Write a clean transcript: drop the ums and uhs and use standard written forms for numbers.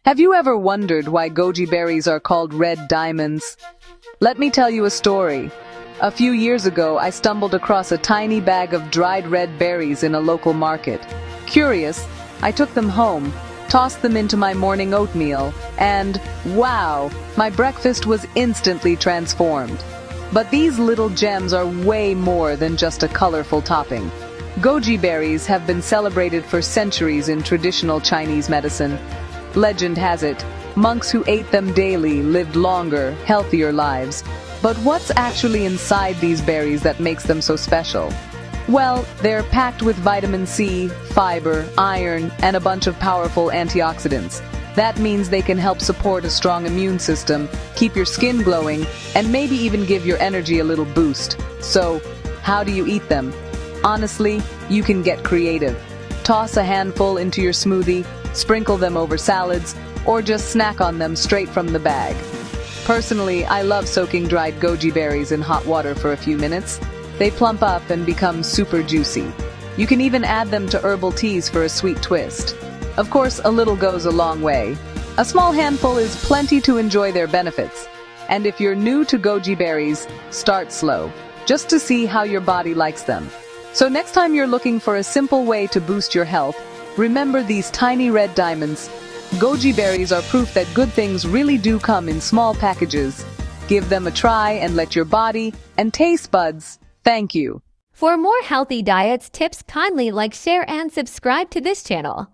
Have you ever wondered why goji berries are called red diamonds? Let me tell you a story. A few years ago, I stumbled across a tiny bag of dried red berries in a local market. Curious, I took them home, tossed them into my morning oatmeal, and wow, my breakfast was instantly transformed. But these little gems are way more than just a colorful topping. Goji berries have been celebrated for centuries in traditional Chinese medicine. Legend has it, monks who ate them daily lived longer, healthier lives. But what's actually inside these berries that makes them so special? Well, they're packed with vitamin C, fiber, iron, and a bunch of powerful antioxidants. That means they can help support a strong immune system, keep your skin glowing, and maybe even give your energy a little boost. So, how do you eat them? Honestly, you can get creative. Toss a handful into your smoothie, sprinkle them over salads, or just snack on them straight from the bag. Personally, I love soaking dried goji berries in hot water for a few minutes. They plump up and become super juicy. You can even add them to herbal teas for a sweet twist. Of course, a little goes a long way. A small handful is plenty to enjoy their benefits. And if you're new to goji berries, start slow, just to see how your body likes them. So next time you're looking for a simple way to boost your health, remember these tiny red diamonds. Goji berries are proof that good things really do come in small packages. Give them a try and let your body and taste buds thank you. For more healthy diets tips, kindly like, share, and subscribe to this channel.